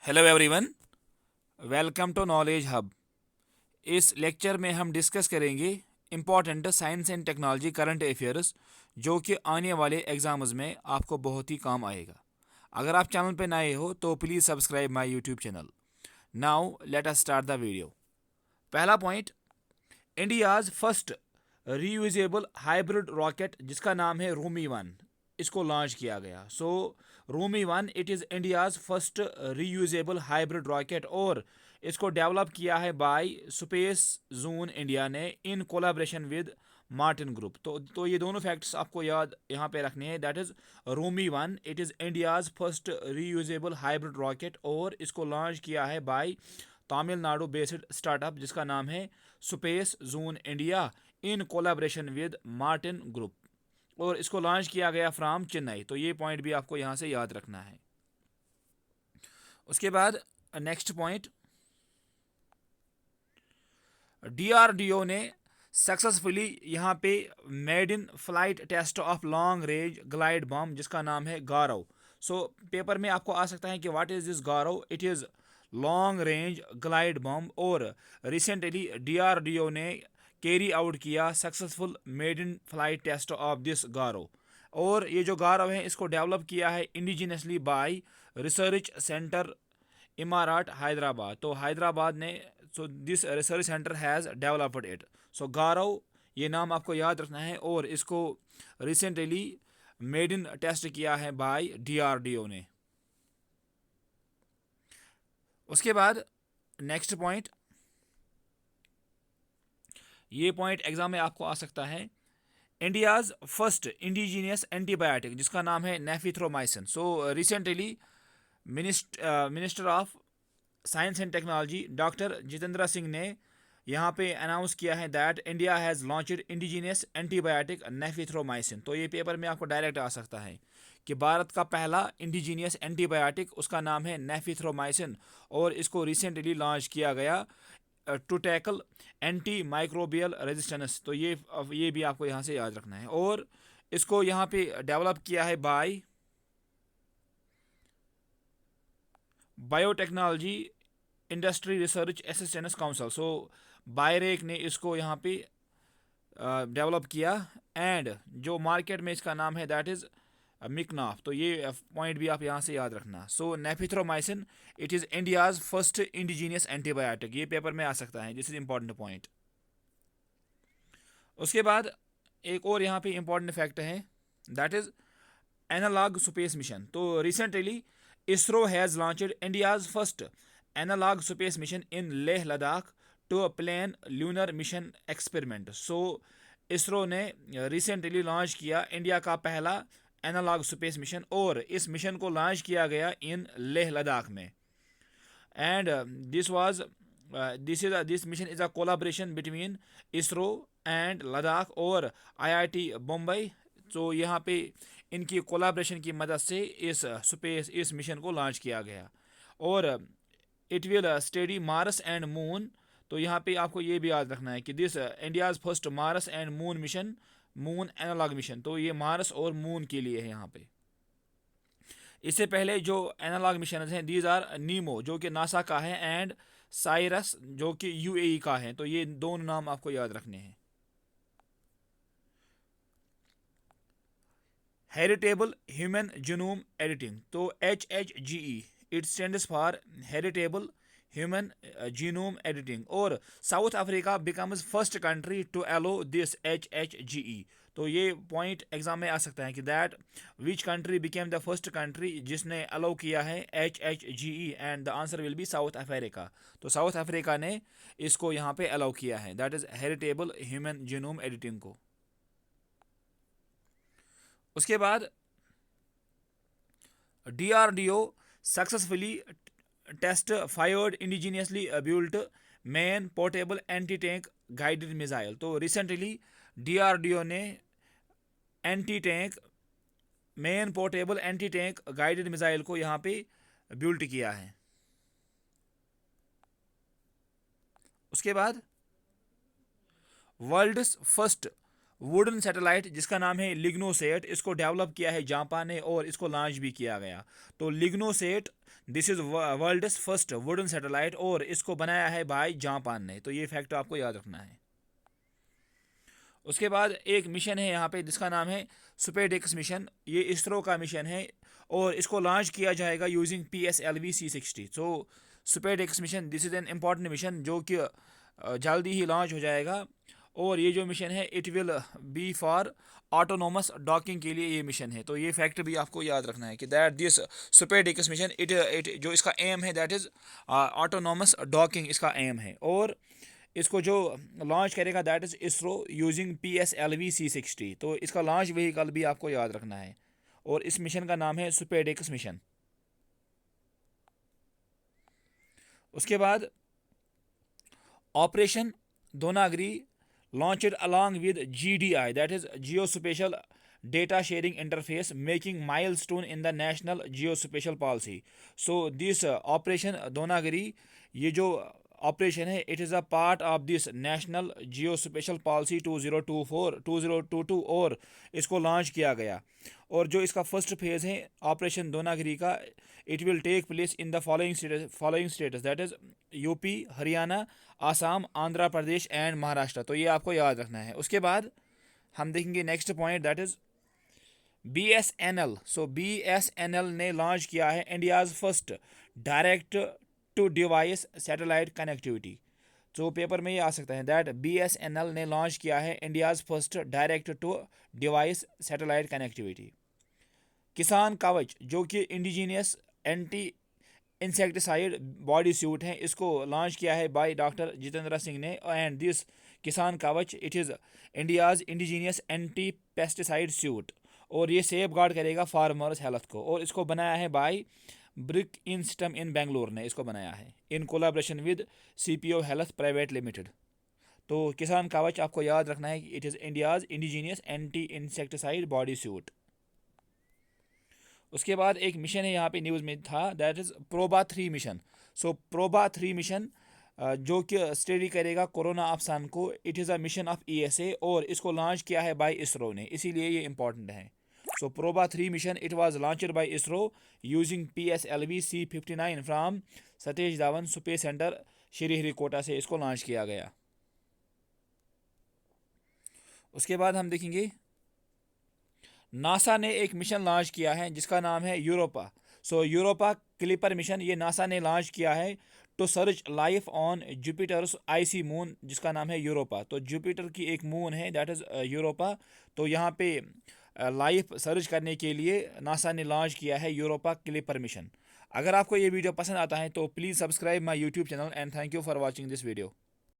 Hello everyone, welcome to knowledge hub. इस lecture में हम डिस्कस करेंगे important science and technology current affairs जो कि आने वाले एग्जाम्स में आपको बहुत ही काम आएगा। अगर आप चैनल पर नए हो तो please subscribe my YouTube channel. Now let us start the video. पहला point, India's first reusable hybrid rocket जिसका नाम है रूमी 1, इसको लॉन्च किया गया। So Rhumi 1 it is India's first reusable hybrid rocket और इसको डेवलप किया है बाय स्पेस जोन इंडिया ने in collaboration with Martin group. तो ये दोनों फैक्ट्स आपको याद यहाँ पे रखने हैं। That is Rumi 1 it is India's first reusable hybrid rocket और इसको लॉन्च किया है बाय तमिलनाडु बेस्ड स्टार्टअप जिसका नाम है space zone India in collaboration with Martin group और इसको लॉन्च किया गया फ्रॉम चेन्नई। तो ये पॉइंट भी आपको यहाँ से याद रखना है। उसके बाद नेक्स्ट पॉइंट, डीआरडीओ ने सक्सेसफुली यहाँ पे maiden flight test of long range glide bomb जिसका नाम है गारो। सो पेपर में आपको आ सकता है कि what is this Gaurav. It is long range glide bomb और रिसेंटली डीआरडीओ ने कैरी आउट किया successful maiden flight test of this Gaurav. और ये जो गारो है इसको डेवलप किया है indigenously by research centre Imarat Hyderabad. तो हैदराबाद ने so this research centre has developed it. So Gaurav ये नाम आपको याद रखना है और इसको रिसेंटली मेड इन टेस्ट किया है बाय डीआरडीओ ने। उसके बाद नेक्स्ट पॉइंट, ये पॉइंट एग्जाम में आपको आ सकता है। इंडियाज़ फर्स्ट इंडिजीनियस एंटीबायोटिक जिसका नाम है nafithromycin. So recently minister of science and technology doctor Jitendra Singh ने यहाँ पे अनाउंस किया है that India has launched indigenous antibiotic nafithromycin. तो ये पेपर में आपको डायरेक्ट आ सकता है कि भारत का पहला इंडिजीनियस एंटीबायोटिक उसका नाम है नेफिथ्रोमाइसिन और इसको रिसेंटली लॉन्च किया गया to tackle anti microbial resistance. तो ये भी आपको यहाँ से याद रखना है और इसको यहाँ पे डेवलप किया है by biotechnology industry research assistance council. So BIRAC ने इसको यहाँ पे डेवलप किया एंड जो मार्केट में इसका नाम है दैट इज़ मिकनाफ। तो ये पॉइंट भी आप यहाँ से याद रखना। So nafithromycin it is India's first indigenous antibiotic. ये पेपर में आ सकता है, दिस इज इंपॉर्टेंट पॉइंट। उसके बाद एक और यहाँ पे इंपॉर्टेंट फैक्ट है that is analog space mission. तो recently ISRO has launched India's first analog space mission in Leh Ladakh to plan lunar mission experiment. So ISRO ने रिसेंटली लॉन्च किया इंडिया का पहला एनालॉग स्पेस मिशन और इस मिशन को launch किया गया इन लेह लद्दाख में and this mission is a collaboration between ISRO and Ladakh और आईआईटी बम्बई। तो यहाँ पे इनकी कोलाब्रेशन की मदद से इस मिशन को लॉन्च किया गया और it will study Mars and moon. तो यहाँ पे आपको ये भी याद रखना है कि this India's first Mars and moon mission, moon analog mission. तो ये मार्स और मून के लिए है यहाँ पे। इससे पहले जो एनालॉग मिशन हैं दीज आर नीमो जो कि नासा का है एंड साइरस जो कि यूएई का है। तो ये दोनों नाम आपको याद रखने हैं। हेरिटेबल ह्यूमन जीनोम एडिटिंग, तो HHGE it stands for heritable human genome editing और South Africa becomes first country to allow this HHGE। तो ये पॉइंट एग्जाम में आ सकता है कि that which country became the first country जिसने अलो किया है HHGE and the answer will be South Africa. तो साउथ अफ्रीका ने इसको यहाँ पे अलाउ किया है that is heritable human genome editing को। उसके बाद DRDO successfully test fired indigenously built man portable anti tank guided missile. तो रिसेंटली डीआरडीओ ने anti tank man portable anti tank guided missile को यहाँ पे बिल्ट किया है। उसके बाद वर्ल्ड्स फर्स्ट वुडन सैटेलाइट जिसका नाम है लिग्नोसेट, इसको डेवलप किया है जापान ने और इसको लॉन्च भी किया गया। तो LignoSat this is world's first wooden satellite और इसको बनाया है भाई जापान ने। तो ये फैक्ट आपको याद रखना है। उसके बाद एक मिशन है यहाँ पे जिसका नाम है सुपेडिक्स मिशन। ये इसरो का मिशन है और इसको लॉन्च किया जाएगा using PSLV C60। So SpaDeX mission this is an important mission जो कि जल्दी ही लॉन्च हो जाएगा। और ये जो मिशन है it will be for autonomous docking के लिए ये मिशन है। तो ये फैक्ट भी आपको याद रखना है कि दैट दिस सुपेडिक्स मिशन इट जो इसका एम है दैट इज़ ऑटोनोमस डॉकिंग इसका एम है। और इसको जो लॉन्च करेगा that is ISRO using PSLV C60। तो इसका लॉन्च व्हीकल भी आपको याद रखना है और इस मिशन का नाम है सुपेडिक्स मिशन। उसके बाद operation दोनागरी launched along with GDI, that is Geospatial Data Sharing Interface, making milestone in the National Geospatial Policy. So this Operation Donagiri, ये जो ऑपरेशन है it is a part of this national geospatial policy 2022 और इसको launch किया गया। और जो इसका फर्स्ट फेज़ है ऑपरेशन दोनागिरी का it will take place in the following states that is UP, Haryana, Assam, Andhra Pradesh and Maharashtra. तो ये आपको याद रखना है। उसके बाद हम देखेंगे next point that is BSNL। So BSNL ने लॉन्च किया है India's first direct to device satellite connectivity. तो पेपर में ये आ सकता है दैट BSNL ने लॉन्च किया है India's first direct to device satellite connectivity. Kisan Kavach जो कि indigenous anti insecticide body suit है इसको लॉन्च किया है बाय डॉक्टर जितेंद्र सिंह ने। And this Kisan Kavach it is India's indigenous anti pesticide suit और ये सेफ गार्ड करेगा फार्मर्स हेल्थ को। और इसको बनाया है by BRIC in system in Bangalore ने इसको बनाया है in collaboration with CPO health private limited. तो किसान कवच आपको याद रखना है कि it is India's indigenous anti insecticide body suit. उसके बाद एक मिशन है यहाँ पे न्यूज़ में था that is PROBA 3 mission. So Proba 3 mission जो कि स्टडी करेगा कोरोना अफसान को। It is a mission of ESA और इसको लॉन्च किया है बाय इसरो ने, इसीलिए ये इंपॉर्टेंट है। So Proba 3 mission it was launched by ISRO using PSLV C59 from Satish Dhawan space centre Sriharikota से इसको लॉन्च किया गया। उसके बाद हम देखेंगे नासा ने एक मिशन लॉन्च किया है जिसका नाम है Europa. So Europa clipper mission ये नासा ने लॉन्च किया है to search life on Jupiter's icy moon जिसका नाम है यूरोपा। तो जुपिटर की एक मून है दैट इज़ यूरोपा। तो यहाँ पे लाइफ सर्च करने के लिए नासा ने लॉन्च किया है यूरोपा क्लिपर मिशन। अगर आपको ये वीडियो पसंद आता है तो please subscribe my YouTube channel and thank you for watching this video.